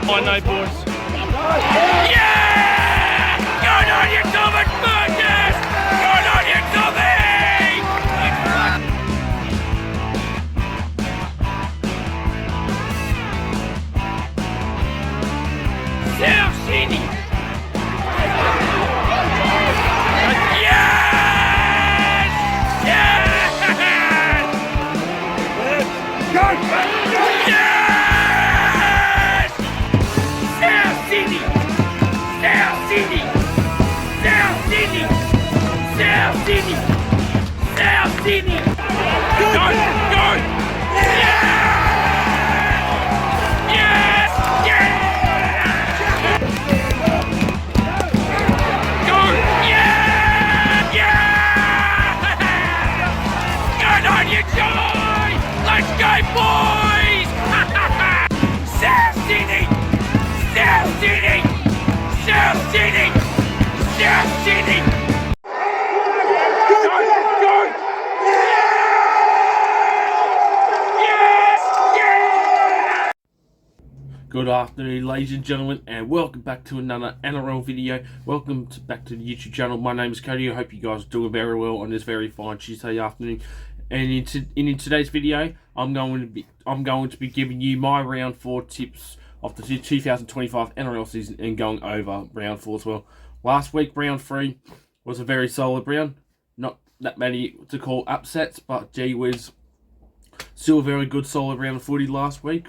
I know, boys. Yeah! Good on you, Thomas Burgess! Good on you, Tommy! South Sydney! Yes! Yes! Go! Yes! South Sydney! South Sydney! South Sydney! South Sydney! South Sydney! Go! Go! Yes! Yes! Yes! Go! Yeah! Yeah! Good on you, Joy! Let's go, boys! South Sydney! South Sydney! South Sydney! South Sydney! Go! Go! Yes! Yes! Good afternoon, ladies and gentlemen, and welcome back to another NRL video. Welcome back to the YouTube channel. My name is Cody. I hope you guys are doing very well on this very fine Tuesday afternoon. And in today's video, I'm going to be giving you my round 4 tips of the 2025 NRL season and going over round 4 as well. Last week, round 3 was a very solid round. Not that many to call upsets, but gee whiz, still a very good solid round of footy last week,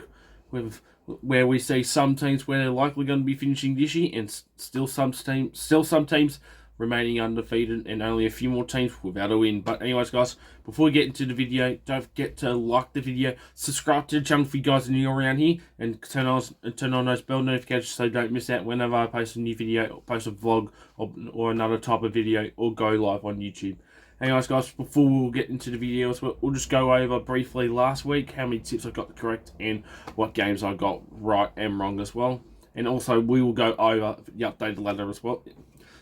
where we see some teams where they're likely going to be finishing this year, and still some teams remaining undefeated, and only a few more teams without a win. But anyways, guys, before we get into the video, don't forget to like the video, subscribe to the channel if you guys are new around here, and turn on those bell notifications so you don't miss out whenever I post a new video, or post a vlog, or another type of video, or go live on YouTube. Anyways, guys, before we'll get into the videos, we'll just go over briefly last week, how many tips I got correct, and what games I got right and wrong as well. And also, we will go over the updated ladder as well.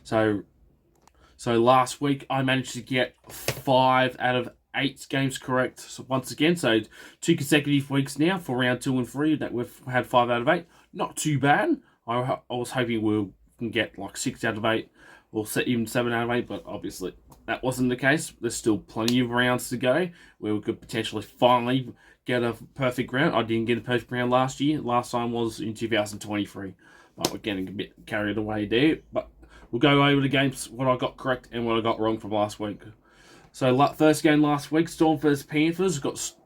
So last week, I managed to get 5 out of 8 games correct. So once again, so 2 consecutive weeks now for round 2 and 3 that we've had 5 out of 8. Not too bad. I was hoping we can get like 6 out of 8 or even 7 out of 8, but obviously that wasn't the case. There's still plenty of rounds to go where we could potentially finally get a perfect round. I didn't get a perfect round last year. Last time was in 2023. But we're getting a bit carried away there. But we'll go over the games, what I got correct and what I got wrong from last week. So first game last week, Storm vs Panthers.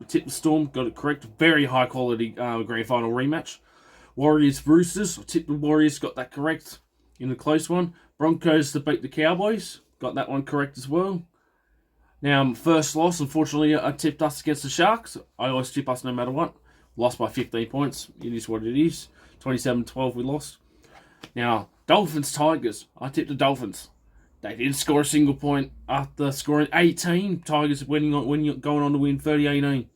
Tipped the Storm, got it correct. Very high quality grand final rematch. Warriors Roosters, tipped the Warriors, got that correct in the close one. Broncos to beat the Cowboys, got that one correct as well. Now, first loss, unfortunately, I tipped us against the Sharks. I always tip us no matter what. Lost by 15 points. It is what it is. 27-12 we lost. Now, Dolphins Tigers. I tipped the Dolphins. They didn't score a single point after scoring 18. Tigers going on to win 30-18.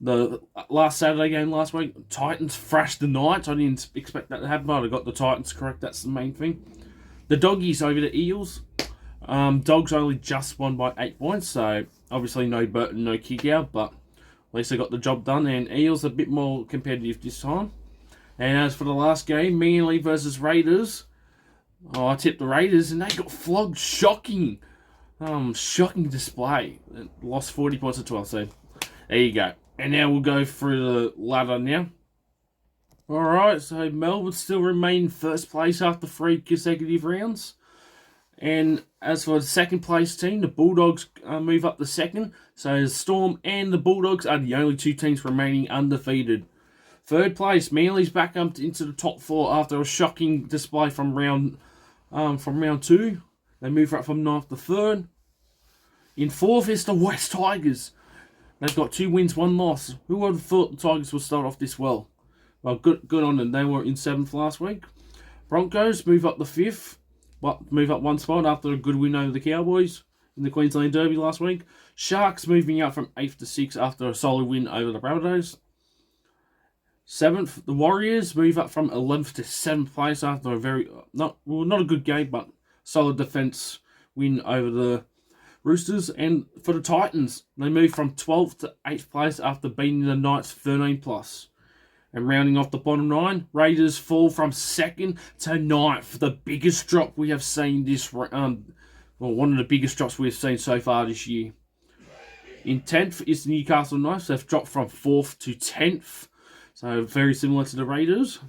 The last Saturday game last week, Titans thrashed the Knights. I didn't expect that to happen, but I got the Titans correct. That's the main thing. The Doggies over the Eels. Dogs only just won by 8 points, so obviously no Burton, no kick out, but at least they got the job done. And Eels a bit more competitive this time. And as for the last game, Manly versus Raiders. I tipped the Raiders and they got flogged. Shocking display. Lost 40 points to 12. So there you go. And now we'll go through the ladder now. Alright, so Melbourne still remain first place after 3 consecutive rounds. And as for the second place team, the Bulldogs move up to second. So the Storm and the Bulldogs are the only 2 teams remaining undefeated. Third place, Manly's back up into the top 4 after a shocking display from round 2. They move up from 9th to 3rd. In 4th is the West Tigers. They've got 2 wins, 1 loss. Who would have thought the Tigers would start off this well? Well, good on them. They were in 7th last week. Broncos move up to 5th. But move up 1 spot after a good win over the Cowboys in the Queensland Derby last week. Sharks moving up from 8th to 6th after a solid win over the Rabbitohs. 7th, the Warriors move up from 11th to 7th place after a very, not a good game, but solid defence win over the Roosters. And for the Titans, they move from 12th to 8th place after beating the Knights 13+. And rounding off the bottom 9, Raiders fall from 2nd to 9th. The biggest drop we have seen one of the biggest drops we've seen so far this year. In 10th is the Newcastle Knights. They've dropped from 4th to 10th. So very similar to the Raiders.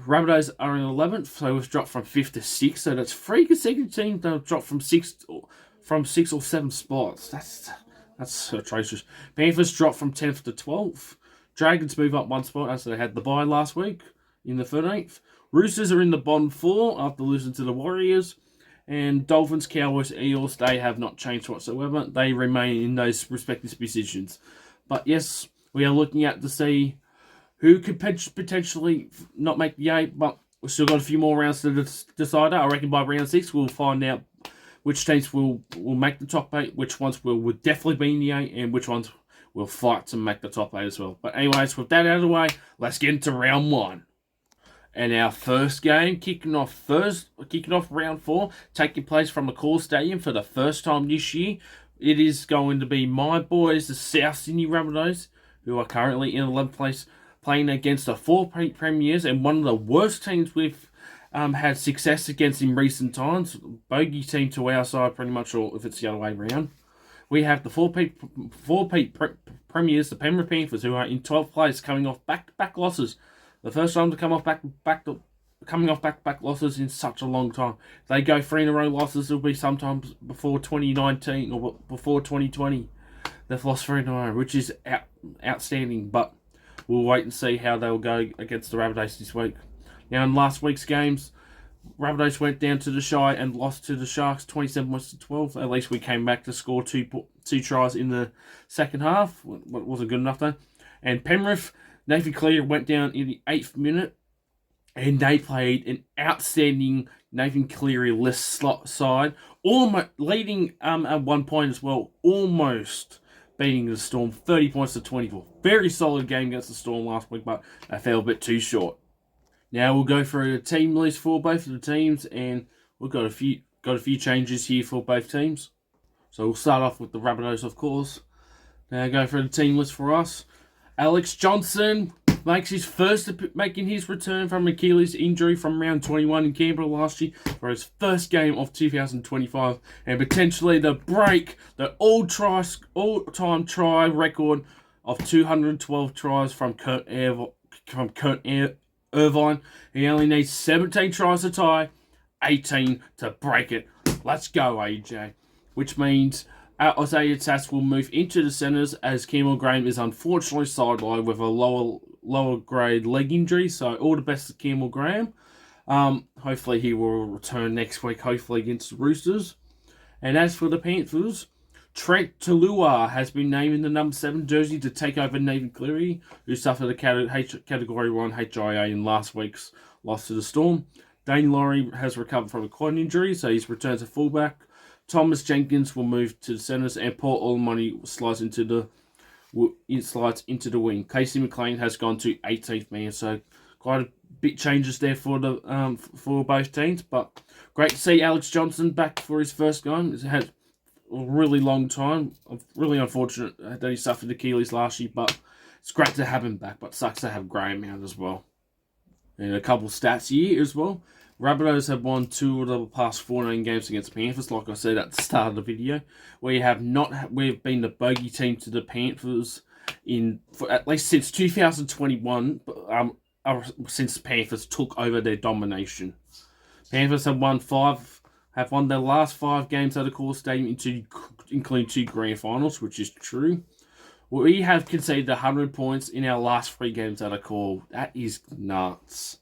Rabbitohs are in 11th, so we've dropped from 5th to 6th. So that's 3 consecutive teams that have dropped from 6 or 7 spots. That's atrocious. Panthers dropped from 10th to 12th. Dragons move up 1 spot as they had the bye last week in the 13th. Roosters are in the bottom 4 after losing to the Warriors. And Dolphins, Cowboys, Eels, they have not changed whatsoever. They remain in those respective positions. But yes, we are looking at to see who could potentially not make the 8, but we've still got a few more rounds to decide. I reckon by round 6 we'll find out which teams will make the top 8, which ones will definitely be in the 8, and which ones will fight to make the top 8 as well. But anyways, with that out of the way, let's get into round 1. And our first game, kicking off round 4, taking place from the Core Stadium for the first time this year. It is going to be my boys, the South Sydney Rabbitohs, who are currently in 11th place, playing against the 4 premiers and one of the worst teams we've had success against in recent times. Bogey team to our side, pretty much, or if it's the other way around. We have the 4 premiers, the Penrith Panthers, who are in 12th place, coming off back-to-back losses. The first time to come off coming off back-to-back losses in such a long time. If they go 3 in a row losses, it'll be sometimes before 2019 or before 2020. They've lost 3 in a row, which is outstanding. But we'll wait and see how they'll go against the Rabbitohs this week. Now, in last week's games, Rabbitohs went down to the Shy and lost to the Sharks 27 points to 12. At least we came back to score two tries in the second half. It wasn't good enough though. And Penrith, Nathan Cleary went down in the 8th minute, and they played an outstanding Nathan Cleary-less side, almost leading at 1 point as well, almost beating the Storm 30 points to 24. Very solid game against the Storm last week, but they fell a bit too short. Now we'll go through the team list for both of the teams, and we've got a few changes here for both teams. So we'll start off with the Rabbitohs, of course. Now go through the team list for us. Alex Johnson making his return from Achilles injury from round 21 in Canberra last year for his first game of 2025, and potentially to break the all-time try record of 212 tries from Kurt Irvine. He only needs 17 tries to tie, 18 to break it. Let's go, AJ. Which means Isaiah Tass will move into the centres as Campbell Graham is unfortunately sidelined with a lower grade leg injury. So all the best to Campbell Graham. Hopefully he will return next week, hopefully against the Roosters. And as for the Panthers, Trent Tulua has been named in the number 7 jersey to take over Nathan Cleary, who suffered a Category 1 HIA in last week's loss to the Storm. Dane Laurie has recovered from a quad injury, so he's returned to fullback. Thomas Jenkins will move to the centres, and Paul Olomoni slides into the wing. Casey McLean has gone to 18th man, so quite a bit changes there for both teams. But great to see Alex Johnson back for his first game. It's had a really long time. Really unfortunate that he suffered Achilles last year, but it's great to have him back. But sucks to have Graham out as well. And a couple stats here as well. Rabbitohs have won 2 of the past 14 games against Panthers, like I said at the start of the video. We've been the bogey team to the Panthers for at least since 2021, since Panthers took over their domination. Panthers have won their last 5 games at the Core Stadium, including 2 grand finals, which is true. We have conceded 100 points in our last 3 games at a Core. That is nuts.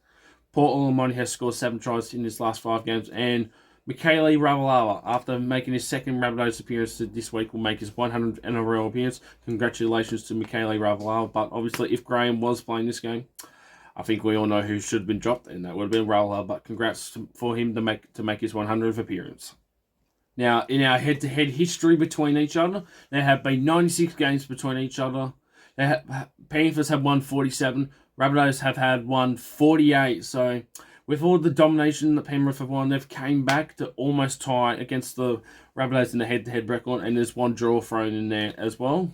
Paul Olomoni has scored 7 tries in his last 5 games, and Michaele Ravalawa, after making his second Rabbitohs appearance this week, will make his 100th NRL appearance. Congratulations to Michaele Ravalawa. But obviously, if Graham was playing this game, I think we all know who should have been dropped, and that would have been Ravalawa. But congrats for him to make his 100th appearance. Now, in our head-to-head history between each other, there have been 96 games between each other. Panthers have won 47. Rabbitohs have had won 48. So, with all the domination that Penrith have won, they've came back to almost tie against the Rabbitohs in the head-to-head record, and there's 1 draw thrown in there as well.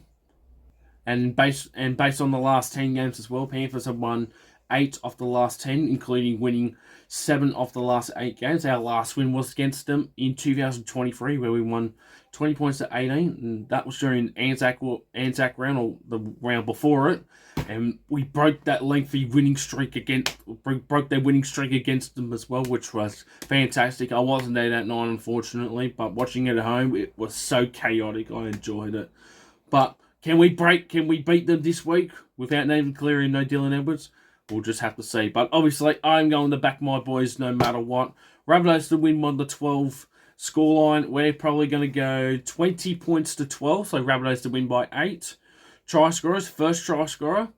And based on the last 10 games as well, Panthers have won 8 of the last 10, including winning 7 of the last 8 games. Our last win was against them in 2023, where we won 20 points to 18, and that was during Anzac round, or the round before it. And we broke that lengthy winning streak broke their winning streak against them as well, which was fantastic. I wasn't there that night, unfortunately, but watching it at home, it was so chaotic. I enjoyed it. But can we beat them this week without Nathan Cleary and no Dylan Edwards? We'll just have to see. But obviously, I'm going to back my boys no matter what. Rabbitohs to win 1-12 scoreline. We're probably going to go 20 points to 12. So Rabbitohs to win by 8. Try scorers. First try scorer.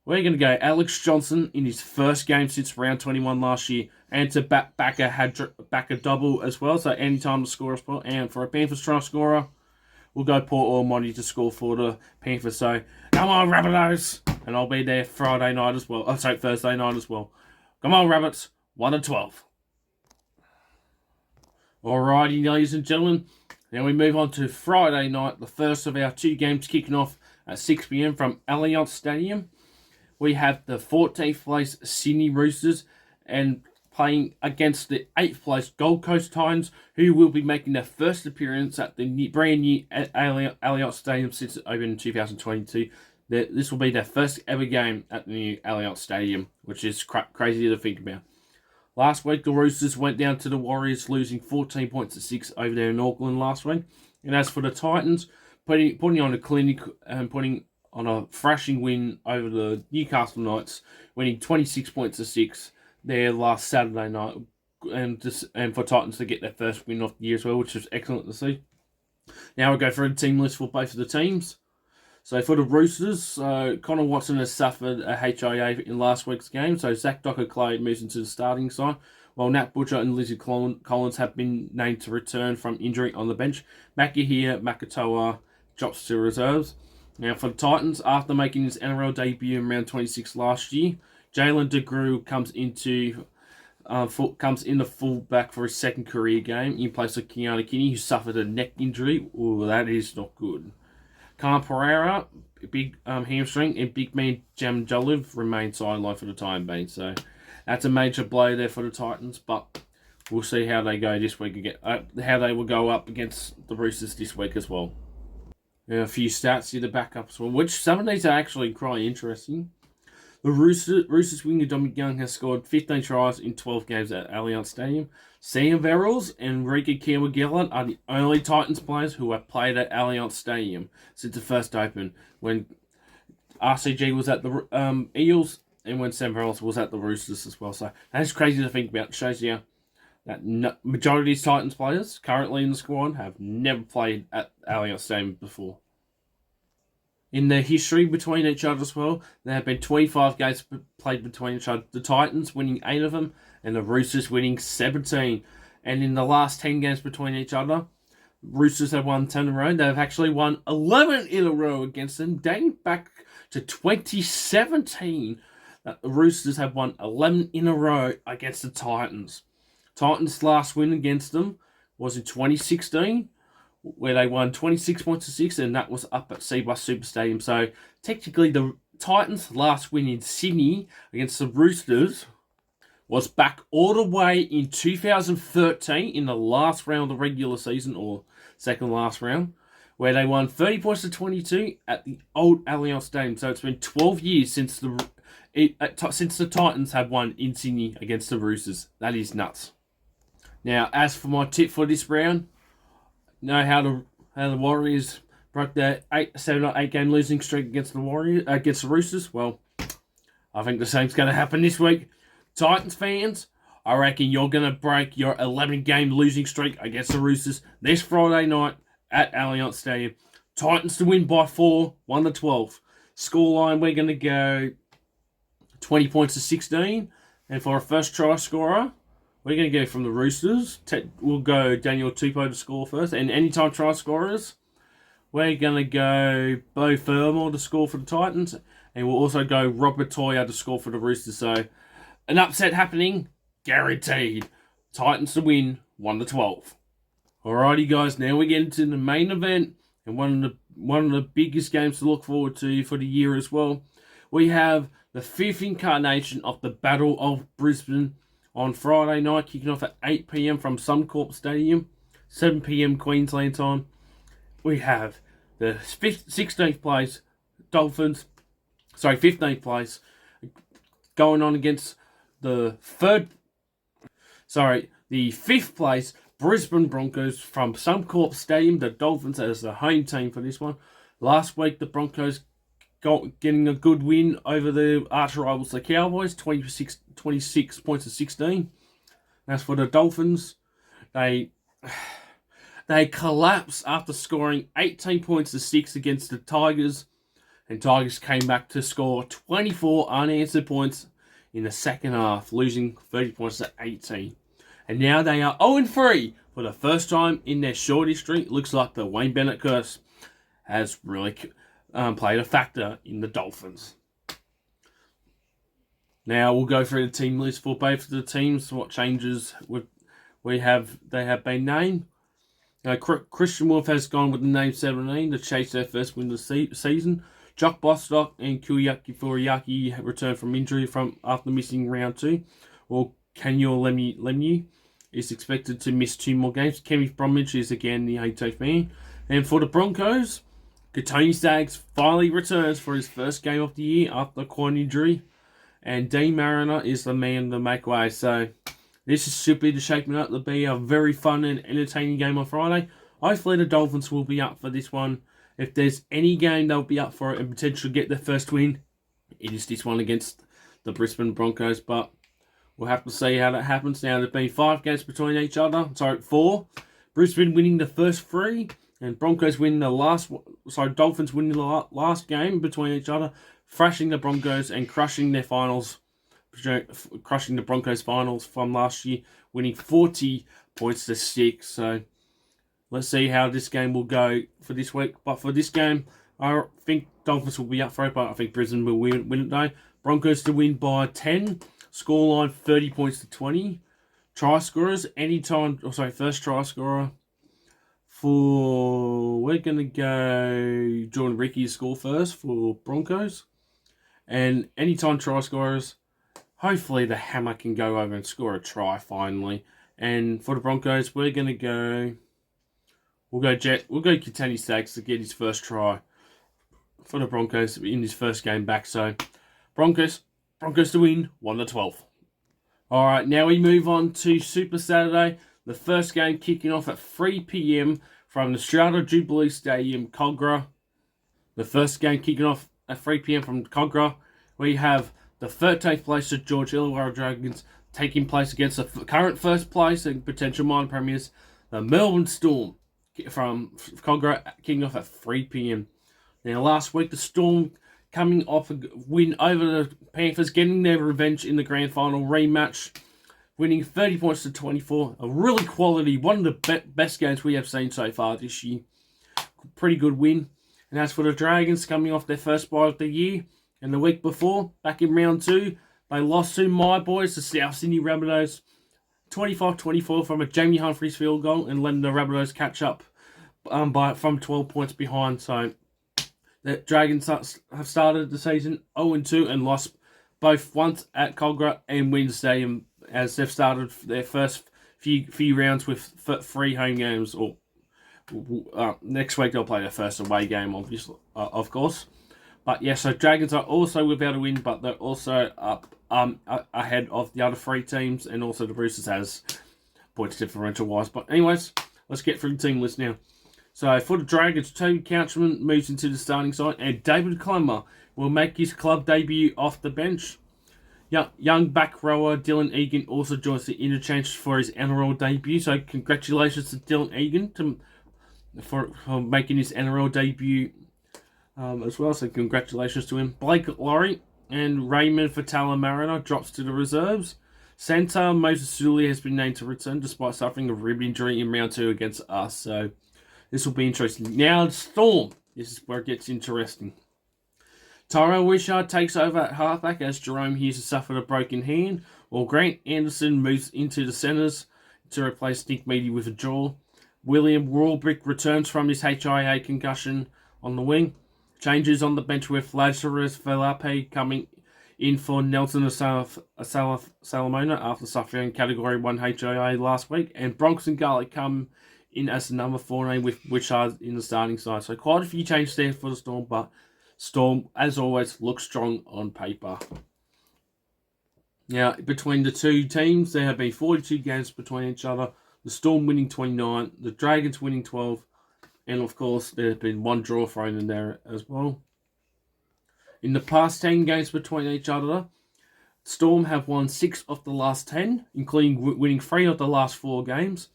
We're going to go Alex Johnson in his first game since round 21 last year. And to back a double as well. So any time to score a spot. And for a Panthers try scorer, we'll go Port Almighty to score for the Panthers. So come on, Rabbitohs. And I'll be there Thursday night as well. Come on, Rabbits. 1-12. Alrighty, ladies and gentlemen. Now we move on to Friday night, the first of our 2 games kicking off at 6 p.m. from Allianz Stadium. We have the 14th place Sydney Roosters and playing against the 8th place Gold Coast Titans, who will be making their first appearance at the brand new Allianz Stadium since it opened in 2022. This will be their first ever game at the new Allianz Stadium, which is crazy to think about. Last week, the Roosters went down to the Warriors, losing 14 points to 6 over there in Auckland last week. And as for the Titans, putting on a clinic and putting on a thrashing win over the Newcastle Knights, winning 26 points to 6 there last Saturday night, and for Titans to get their first win of the year as well, which is excellent to see. Now we'll go through the team list for both of the teams. So for the Roosters, Connor Watson has suffered a HIA in last week's game, so Zach Docker-Clay moves into the starting side, while Nat Butcher and Lizzie Collins have been named to return from injury on the bench. Makatoa drops to reserves. Now for the Titans, after making his NRL debut in round 26 last year, Jalen DeGrew comes in the fullback for his second career game in place of Keanu Kinney, who suffered a neck injury. Ooh, that is not good. Khan Pereira, big hamstring, and big man Jam Joliv remain sidelined for the time being. So that's a major blow there for the Titans, but we'll see how they go this week again. How they will go up against the Roosters this week as well. A few stats here to back up as well, which some of these are actually quite interesting. The Roosters winger Dominic Young has scored 15 tries in 12 games at Allianz Stadium. Sam Verrills and Rika Kiwa-Gillard are the only Titans players who have played at Allianz Stadium since it first opened, when RCG was at the Eels and when Sam Verrills was at the Roosters as well. So that's crazy to think about. It shows you that majority of these Titans players currently in the squad have never played at Allianz Stadium before. In their history between each other as well, there have been 25 games played between each other. The Titans winning 8 of them, and the Roosters winning 17. And in the last 10 games between each other, Roosters have won 10 in a row. They've actually won 11 in a row against them, dating back to 2017. The Roosters have won 11 in a row against the Titans. Titans' last win against them was in 2016. Where they won 26 points to 6, and that was up at Cbus Super Stadium. So technically, the Titans' last win in Sydney against the Roosters was back all the way in 2013 in the last round of the regular season, or second last round, where they won 30 points to 22 at the old Allianz Stadium. So it's been 12 years since the Titans have won in Sydney against the Roosters. That is nuts. Now, as for my tip for this round, know how the Warriors broke their 7 or 8 game losing streak against the Roosters. Well, I think the same's going to happen this week. Titans fans, I reckon you're going to break your 11 game losing streak against the Roosters this Friday night at Allianz Stadium. Titans to win by 4, 1-12. Scoreline, we're going to go 20 points to 16. And for a first try scorer, we're going to go from the Roosters. We'll go Daniel Tupou to score first. And anytime try scorers, we're going to go Beau Fermor to score for the Titans. And we'll also go Rabbitohs to score for the Roosters. So an upset happening, guaranteed. Titans to win, 1-12. Alrighty guys, now we get into the main event. And one of the biggest games to look forward to for the year as well. We have the fifth incarnation of the Battle of Brisbane on Friday night, kicking off at 8 p.m. from Suncorp Stadium, 7 p.m. Queensland time. We have the 16th place Dolphins, 15th place, going on against the the 5th place Brisbane Broncos from Suncorp Stadium. The Dolphins as the home team for this one. Last week, the Broncos getting a good win over the arch rivals, the Cowboys, 26 points to 16. As for the Dolphins, they collapsed after scoring 18 points to 6 against the Tigers, and Tigers came back to score 24 unanswered points in the second half, losing 30 points to 18. And now they are 0-3 for the first time in their short history. It looks like the Wayne Bennett curse has really played a factor in the Dolphins. Now we'll go through the team list for both of the teams. What changes they have been named. Christian Wolf has gone with the name 17 to chase their first win of the season. Jock Bostock and Kuyaki Furiaki returned from injury after missing round 2. Well, Kanyol Lemieux is expected to miss 2 more games. Kenneth Bromwich is again the 18th man. And for the Broncos, Tony Staggs finally returns for his first game of the year after a quad injury. And Dean Mariner is the man to make way. So this should be the shaping up to be a very fun and entertaining game on Friday. Hopefully the Dolphins will be up for this one. If there's any game they'll be up for it and potentially get their first win, it is this one against the Brisbane Broncos. But we'll have to see how that happens. Now, there's been 5 games between each other. 4. Brisbane winning the first 3. And Broncos winning the last... Dolphins winning the last game between each other. Thrashing the Broncos and crushing their finals. Crushing the Broncos finals from last year. Winning 40 points to 6. So, let's see how this game will go for this week. But for this game, I think Dolphins will be up for it. But I think Brisbane will win it though. Broncos to win by 10. Scoreline 30 points to 20. Try scorers, first try scorer we're going to go Jordan Ricky to score first for Broncos. And anytime try scorers, hopefully the hammer can go over and score a try finally. And for the Broncos, we'll go Tony Staggs to get his first try for the Broncos in his first game back. So Broncos to win 1-12. Alright, now we move on to Super Saturday. The first game kicking off at 3 p.m. from the Strata Jubilee Stadium, Cogra. The first game kicking off at 3 p.m. from Cogra. We have the 13th place of George Illawarra Dragons taking place against the current first place and potential minor premiers, the Melbourne Storm, from Cogra, kicking off at 3 p.m. Now, last week, the Storm coming off a win over the Panthers, getting their revenge in the grand final rematch, winning 30 points to 24. A really quality, one of the best games we have seen so far this year. Pretty good win. And as for the Dragons, coming off their first bye of the year, and the week before, back in round 2, they lost to my boys, the South Sydney Rabbitohs, 25-24 from a Jamie Humphries field goal, and letting the Rabbitohs catch up from 12 points behind. So the Dragons have started the season 0-2 and lost both once at Cogra and Windsor Stadium, as they've started their first few rounds with 3 home games. Or next week they'll play their first away game, obviously, of course. But yeah, so Dragons are also without a win, but they're also up ahead of the other 3 teams, and also the Roosters has points differential wise. But anyways, let's get through the team list now. So for the Dragons, Toby Couchman moves into the starting side, and David Clemmer will make his club debut off the bench. Young back rower Dylan Egan also joins the interchange for his NRL debut. So congratulations to Dylan Egan for making his NRL debut as well. So congratulations to him. Blake Laurie and Raymond Fatala Mariner drops to the reserves. Centre Moses Suli has been named to return despite suffering a rib injury in round 2 against us. So this will be interesting. Now the Storm. This is where it gets interesting. Tyrell Wishart takes over at halfback as Jerome Hughes has suffered a broken hand, while Grant Anderson moves into the centres to replace Nick Meady with a jaw. William Warbrick returns from his HIA concussion on the wing. Changes on the bench with Lazarus Velape coming in for Nelson Salamona after suffering Category 1 HIA last week. And Bronx and Garlic come in as the number 14 with Wishart in the starting side. So quite a few changes there for the Storm, but Storm, as always, looks strong on paper. Now, between the two teams, there have been 42 games between each other. The Storm winning 29, the Dragons winning 12, and of course, there's been one draw thrown in there as well. In the past 10 games between each other, Storm have won 6 of the last 10, including winning 3 of the last 4 games.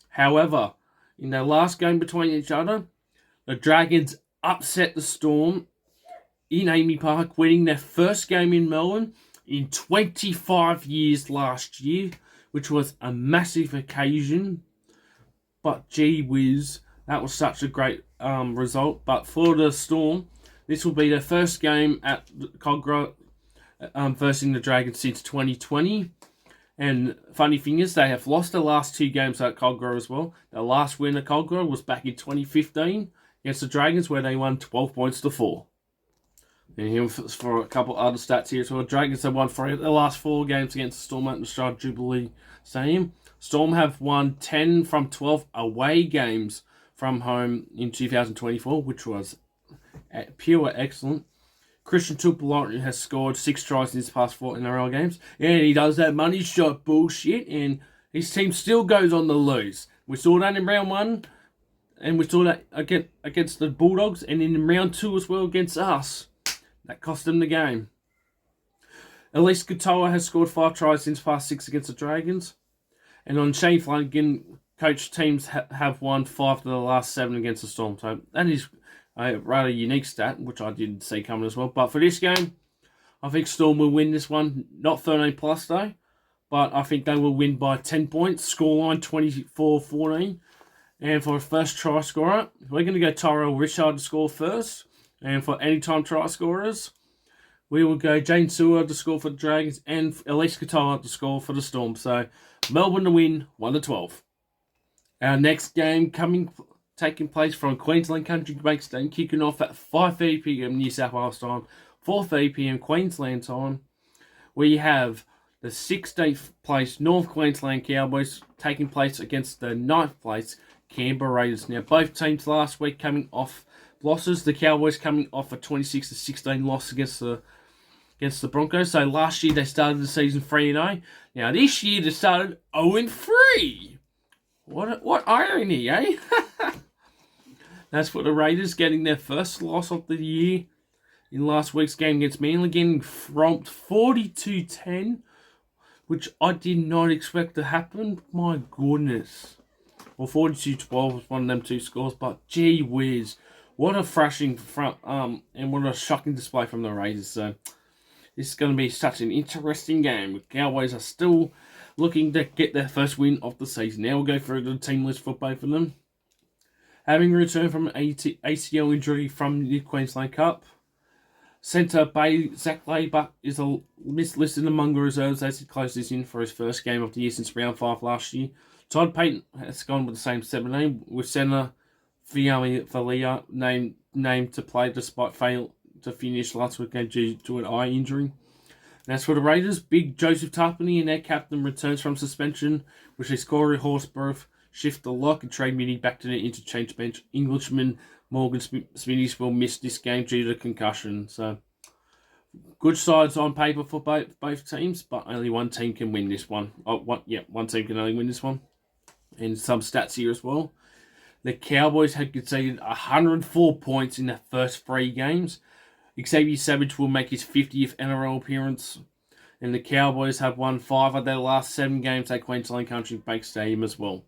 However, in their last game between each other, the Dragons upset the Storm in Amy Park, winning their first game in Melbourne in 25 years last year, which was a massive occasion. But gee whiz, that was such a great result. But for the Storm, this will be their first game at Cogra versus the Dragons since 2020. And funny thing is, they have lost the last 2 games at Cogra as well. The last win at Cogra was back in 2015 against the Dragons, where they won 12 points to 4. And here for a couple other stats here. So the Dragons have won 3 of the last 4 games against the Storm at the Stride Jubilee Stadium. Storm have won 10 from 12 away games from home in 2024, which was pure excellent. Christian Tupolari has scored 6 tries in his past 4 NRL games, and he does that money shot bullshit, and his team still goes on the lose. We saw that in round 1, and we saw that against the Bulldogs, and in round 2 as well against us. That cost them the game. Elise Katoa has scored 5 tries in his past 6 against the Dragons, and on Shane Flanagan, coach teams have won 5 of the last 7 against the Storm. So that is a rather unique stat, which I didn't see coming as well. But for this game, I think Storm will win this one. Not 13 plus though, but I think they will win by 10 points. Scoreline 24-14. And for a first try scorer, we're going to go Tyrell Richard to score first. And for anytime try scorers, we will go Jane Seward to score for the Dragons and Elise Katoa to score for the Storm. So Melbourne to win 1-12. Our next game taking place from Queensland Country Bank Stadium, kicking off at 5:30 p.m. New South Wales time, 4:30 p.m. Queensland time. We have the 16th place North Queensland Cowboys taking place against the 9th place Canberra Raiders. Now, both teams last week coming off losses. The Cowboys coming off a 26-16 loss against the Broncos. So last year they started the season 3-0. Now this year they started 0-3. What irony, eh? That's for the Raiders getting their first loss of the year in last week's game against Manly, getting romped 42-10, which I did not expect to happen. My goodness. Well, 42-12 was one of them 2 scores, but gee whiz. What a thrashing front, and what a shocking display from the Raiders. So this is going to be such an interesting game. The Cowboys are still looking to get their first win of the season. Now we'll go through the team list for both of them. Having returned from an ACL injury from the Queensland Cup, centre Zach Laybuck is listed among the reserves as he closes in for his first game of the year since round 5 last year. Todd Payton has gone with the same 17, with centre Valia named to play despite fail to finish last weekend due to an eye injury. And as for the Raiders, big Joseph Tarpany and their captain returns from suspension, which is Corey Horsburgh, shift the lock and trade Mini back to the interchange bench. Englishman Morgan Smithies will miss this game due to concussion. So good sides on paper for both teams, but only one team can win this one. One team can only win this one. And some stats here as well. The Cowboys had conceded 104 points in their first 3 games. Xavier Savage will make his 50th NRL appearance. And the Cowboys have won 5 of their last 7 games at Queensland Country Bank Stadium as well.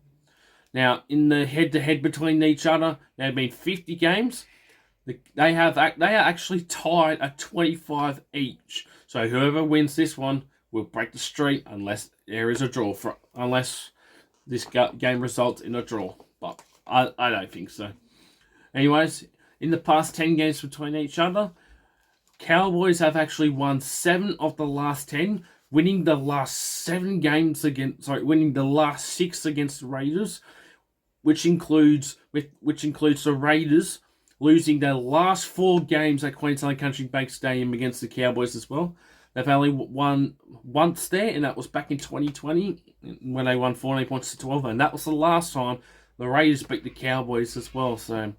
Now, in the head-to-head between each other, there have been 50 games. They are actually tied at 25 each. So whoever wins this one will break the streak unless there is a draw. Unless this game results in a draw. But I don't think so. Anyways, in the past 10 games between each other, Cowboys have actually won 7 of the last 10, winning the last 6 against the Raiders, which includes the Raiders losing their last 4 games at Queensland Country Bank Stadium against the Cowboys as well. They've only won once there, and that was back in 2020 when they won 14 points to 12, and that was the last time the Raiders beat the Cowboys as well. So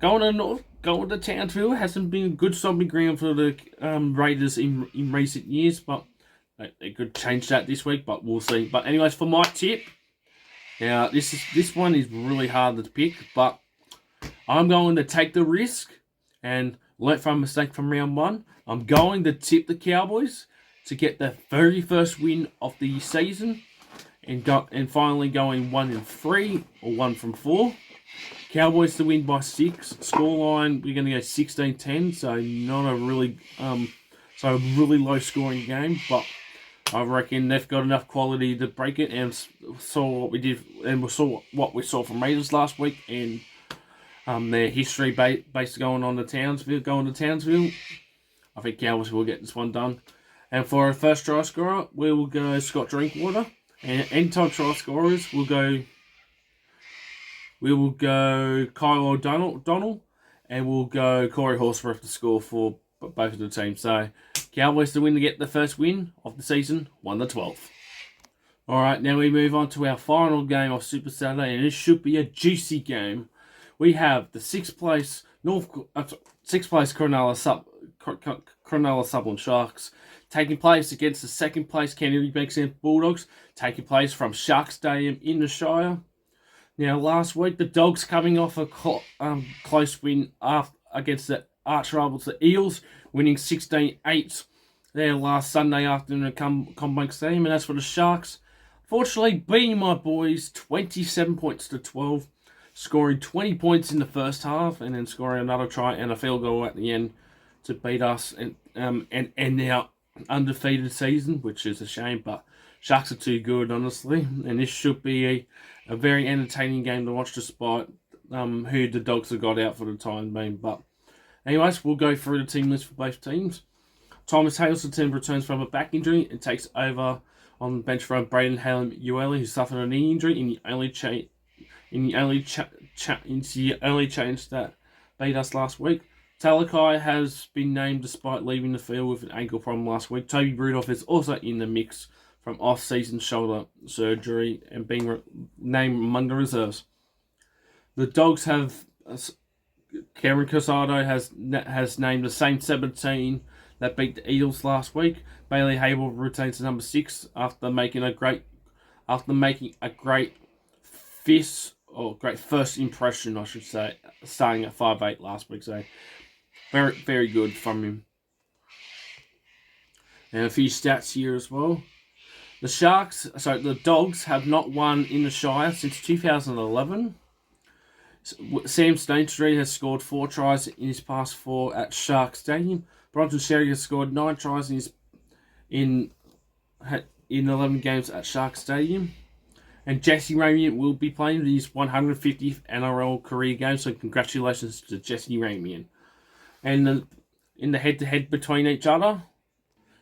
going to Townsville hasn't been a good stomping ground for the Raiders in recent years, but they could change that this week, but we'll see. But anyways, for my tip, now this one is really hard to pick, but I'm going to take the risk and learn from a mistake from round 1. I'm going to tip the Cowboys to get their very first win of the season and finally going 1-3 or 1 from 4. Cowboys to win by 6. Scoreline, we're going to go 16-10, so not a really really low scoring game, but I reckon they've got enough quality to break it, and saw what we did, and we saw what we saw from Raiders last week, and their history based going to Townsville. I think Cowboys will get this one done. And for our first try scorer, we will go Scott Drinkwater. And anytime try scorers, we will go Kyle O'Donnell, and we'll go Corey Horsburgh to score for both of the teams. So Cowboys to win to get the first win of the season, 1-12. Alright, now we move on to our final game of Super Saturday, and it should be a juicy game. We have the 6th place Cronulla Sutherland Sharks taking place against the 2nd place Canterbury Bankstown Bulldogs, taking place from Shark Stadium in the Shire. Now, last week, the Dogs coming off a close win against the arch rivals, the Eels, winning 16-8 their last Sunday afternoon at CommBank Stadium. And as for the Sharks, fortunately, beating my boys 27 points to 12, scoring 20 points in the first half, and then scoring another try and a field goal at the end to beat us and end our undefeated season, which is a shame, but Sharks are too good, honestly, and this should be a very entertaining game to watch, despite who the Dogs have got out for the time being. But anyways, we'll go through the team list for both teams. Thomas Hazelton returns from a back injury and takes over on the bench from Braden Hallam-Uele, who suffered a knee injury in the only change that beat us last week. Talakai has been named despite leaving the field with an ankle problem last week. Toby Rudolph is also in the mix from off-season shoulder surgery and being named among the reserves. The Dogs have Cameron Casado has named the same 17 that beat the Eels last week. Bailey Hable retains the number 6 after making a great first impression, I should say, starting at 5'8" last week. So very, very good from him. And a few stats here as well. The Dogs have not won in the Shire since 2011. Sam Stonestreet has scored 4 tries in his past 4 at Shark Stadium. Bronson Sherry has scored 9 tries in 11 games at Shark Stadium. And Jesse Ramian will be playing his 150th NRL career game, so congratulations to Jesse Ramian. And in the head-to-head between each other,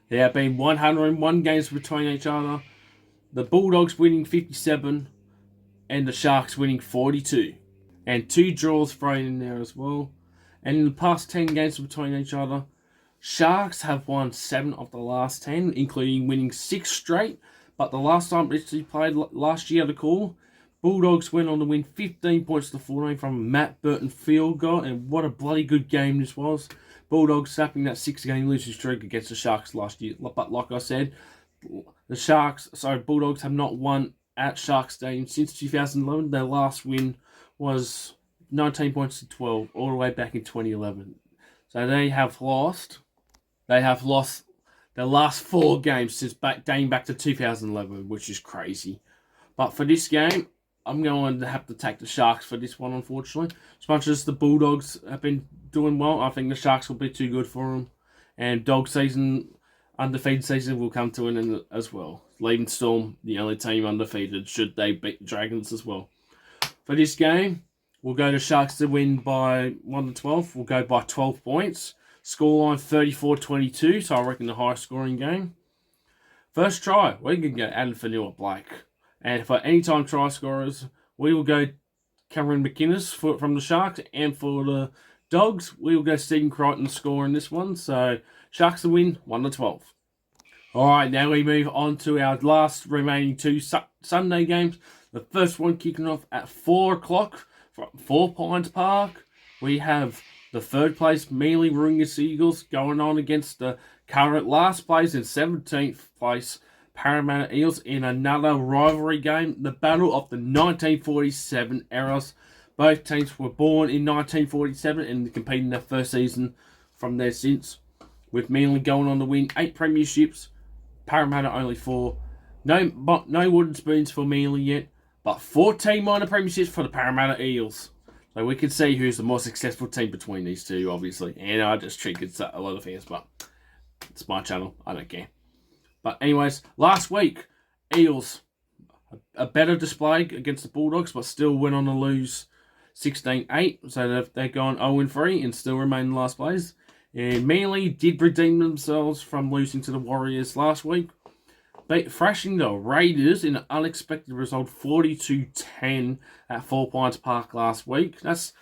there have been 101 games between each other. The Bulldogs winning 57 and the Sharks winning 42. And 2 draws thrown in there as well. And in the past 10 games between each other, Sharks have won 7 of the last 10, including winning 6 straight. But the last time they played last year, the call, Bulldogs went on to win 15 points to 14 from a Matt Burton field goal. And what a bloody good game this was. Bulldogs snapping that 6-game losing streak against the Sharks last year. But like I said, Bulldogs have not won at Shark Stadium since 2011. Their last win was 19 points to 12, all the way back in 2011. So they have lost their last 4 games since dating back to 2011, which is crazy. But for this game, I'm going to have to take the Sharks for this one, unfortunately. As much as the Bulldogs have been doing well, I think the Sharks will be too good for them. And undefeated season will come to an end as well, leaving Storm the only team undefeated should they beat the Dragons as well. For this game, we'll go to Sharks to win by 1-12. We'll go by 12 points. Scoreline 34-22, so I reckon the highest scoring game. First try, we're going to go Adam Fanua Blake. And for anytime try scorers, we will go Cameron McInnes from the Sharks, and for the Dogs, we will go Stephen Crichton score in this one. So Sharks to win 1-12. All right, now we move on to our last remaining two Sunday games. The first one kicking off at 4 o'clock from 4 Pines Park. We have the third place Mealy Warringah Eagles going on against the current last place and 17th place Parramatta Eels in another rivalry game, the battle of the 1947 eras. Both teams were born in 1947 and competing their first season from there since, with Mealy going on to win 8 premierships, Parramatta only 4. No wooden spoons for Mealy yet, but 14 minor premierships for the Parramatta Eels. So we can see who's the more successful team between these two, obviously. And I just triggered a lot of fans, but it's my channel. I don't care. But anyways, last week, Eels, a better display against the Bulldogs, but still went on to lose 16-8. So they're gone 0-3 and still remain in last place. And Manly did redeem themselves from losing to the Warriors last week, thrashing the Raiders in an unexpected result 42-10 at 4 Pines Park last week. That's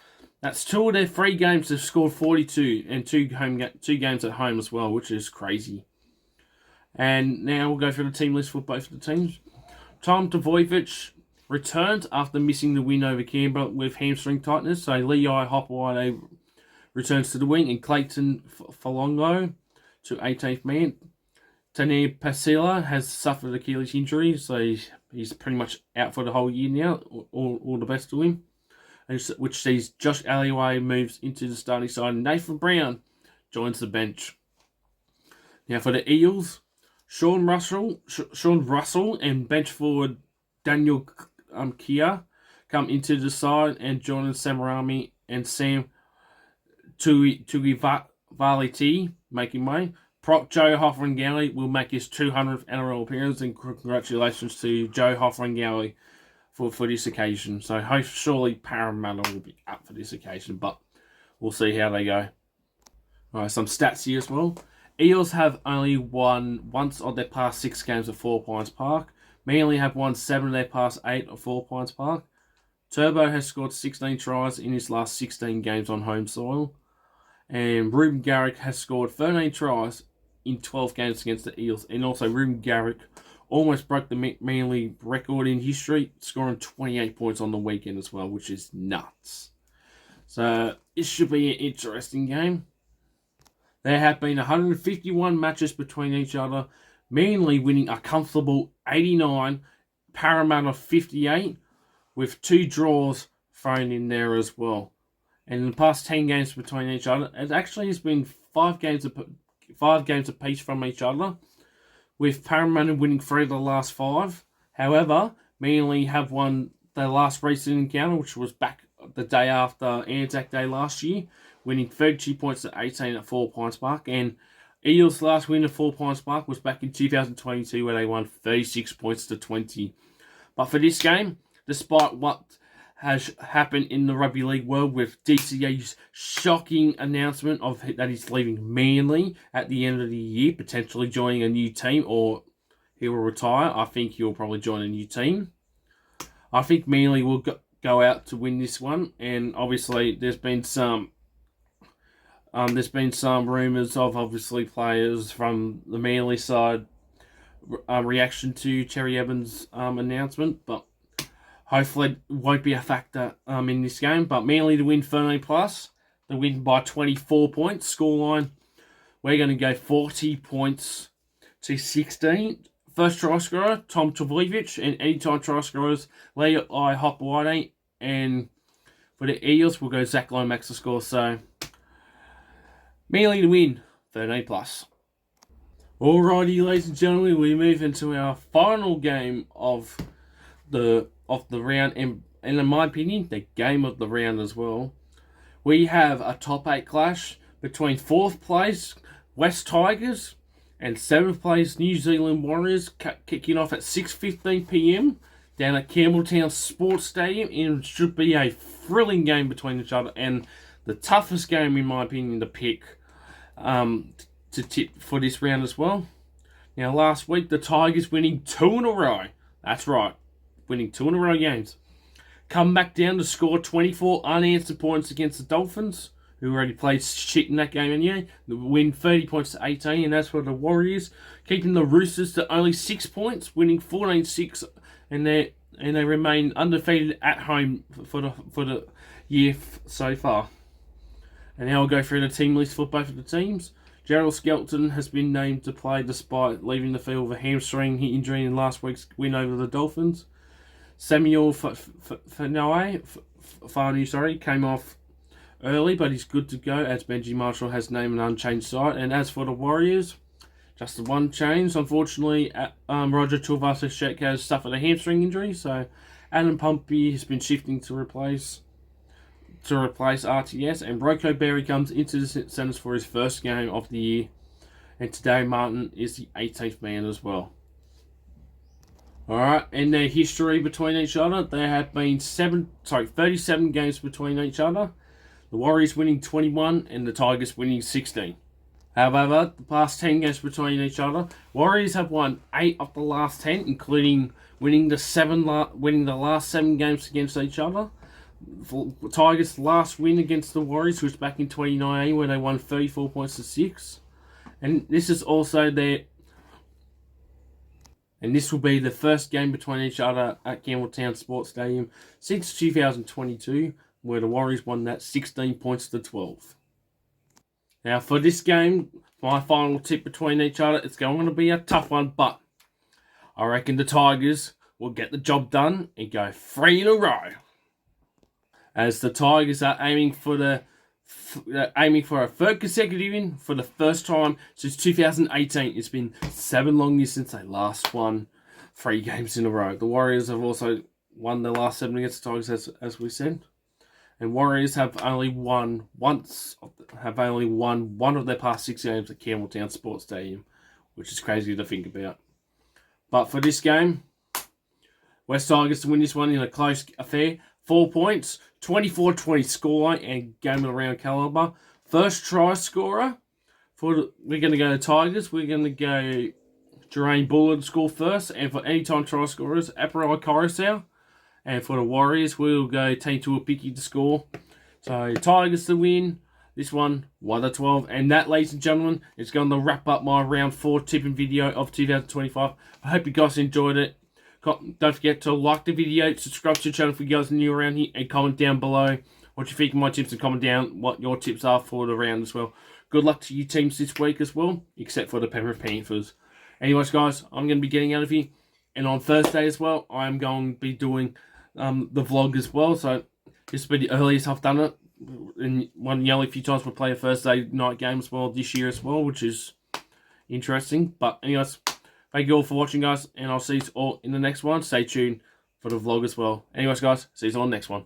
2 of their 3 games they've scored 42 and 2 games at home as well, which is crazy. And now we'll go through the team list for both of the teams. Tom Trbojevic returned after missing the win over Canberra with hamstring tightness. So Lei Hopewade returns to the wing, and Clayton Falongo to 18th man. Tani Pasila has suffered Achilles injury, so he's pretty much out for the whole year now. All the best to him. Which sees Josh Alleyway moves into the starting side, and Nathan Brown joins the bench. Now for the Eels, Sean Russell and bench forward Daniel Kia come into the side, and Jordan Samarami and Sam Tuivaliti making way. Prop Joe Hoffman-Galley will make his 200th NRL appearance, and congratulations to Joe Hoffman-Galley for this occasion. So surely Parramatta will be up for this occasion, but we'll see how they go. Alright, some stats here as well. Eels have only won once of their past 6 games at 4 Pines Park. Manly have won 7 of their past 8 at 4 Pines Park. Turbo has scored 16 tries in his last 16 games on home soil. And Ruben Garrick has scored 13 tries in 12 games against the Eels. And also Ruben Garrick almost broke the Manly record in history, scoring 28 points on the weekend as well, which is nuts. So this should be an interesting game. There have been 151 matches between each other, Manly winning a comfortable 89, Parramatta 58, with 2 draws thrown in there as well. And in the past 10 games between each other, it actually has been 5 games apiece from each other, with Parramatta winning 3 of the last 5. However, Manly have won their last recent encounter, which was back the day after Anzac Day last year, winning 32 points to 18 at 4 Pines Park. And Eels' last win at 4 Pines Park was back in 2022, where they won 36 points to 20. But for this game, despite what has happened in the rugby league world with DCA's shocking announcement of that he's leaving Manly at the end of the year, potentially joining a new team, or he will retire. I think he'll probably join a new team. I think Manly will go out to win this one, and obviously there's been some rumours of obviously players from the Manly side reaction to Cherry Evans' announcement, but hopefully it won't be a factor in this game. But Manly to win 13 plus, to win by 24 points. Scoreline, we're going to go 40 points to 16. First try scorer, Tom Trbojevic, and anytime try scorers, Lei Hopewade, and for the Eels, we'll go Zach Lomax to score. So Manly to win 13 plus. Alrighty, ladies and gentlemen, we move into our final game of the round, and in my opinion, the game of the round as well. We have a top 8 clash between 4th place West Tigers and 7th place New Zealand Warriors, kicking off at 6:15 p.m. down at Campbelltown Sports Stadium. And it should be a thrilling game between each other, and the toughest game, in my opinion, to pick to tip for this round as well. Now, last week, the Tigers winning 2 in a row. That's right, winning 2 in a row games. come back down to score 24 unanswered points against the Dolphins, who already played shit in that game anyway. They win 30 points to 18, and that's for the Warriors, keeping the Roosters to only 6 points, winning 14-6, and they remain undefeated at home for the year so far. And now I'll go through the team list for both of the teams. Gerald Skelton has been named to play despite leaving the field with a hamstring injury in last week's win over the Dolphins. Samuel Fanu came off early, but he's good to go as Benji Marshall has named an unchanged side. And as for the Warriors, just the one change. Unfortunately, Roger Tuivasa-Sheck has suffered a hamstring injury, so Adam Pompey has been shifting to replace RTS, and Rocco Berry comes into the centres for his first game of the year. And today Martin is the 18th man as well. Alright, in their history between each other, there have been 37 games between each other. The Warriors winning 21 and the Tigers winning 16. However, the past 10 games between each other, Warriors have won 8 of the last 10, including winning the last 7 games against each other. Tigers' last win against the Warriors was back in 2019 where they won 34 points to 6. And this is also this will be the first game between each other at Campbelltown Sports Stadium since 2022, where the Warriors won that 16 points to 12. Now for this game, my final tip between each other, it's going to be a tough one, but I reckon the Tigers will get the job done and go 3 in a row. As the Tigers are aiming for a third consecutive win for the first time since 2018. It's been 7 long years since they last won 3 games in a row. The Warriors have also won the last 7 against the Tigers, as we said. And Warriors have only won one of their past 6 games at Campbelltown Sports Stadium, which is crazy to think about. But for this game, West Tigers to win this one in a close affair. 4 points, 24-20 scoreline, and game of the round caliber. First try scorer, we're going to go to Tigers. We're going to go Jermaine Bullard score first. And for anytime try scorers, Aparai Coruscant. And for the Warriors, we'll go Team Tuapiki to score. So Tigers to win this one, 1-12. And that, ladies and gentlemen, is going to wrap up my round 4 tipping video of 2025. I hope you guys enjoyed it. Don't forget to like the video, subscribe to the channel if you guys are new around here, and comment down below what you think of my tips, and comment down what your tips are for the round as well. Good luck to you teams this week as well, except for the Penrith Panthers. Anyways, guys, I'm going to be getting out of here, and on Thursday as well, I'm going to be doing the vlog as well. So this will be the earliest I've done it. And one of the only few times we'll play a Thursday night game as well this year as well, which is interesting. But anyways, thank you all for watching, guys, and I'll see you all in the next one. Stay tuned for the vlog as well. Anyways, guys, see you all in the next one.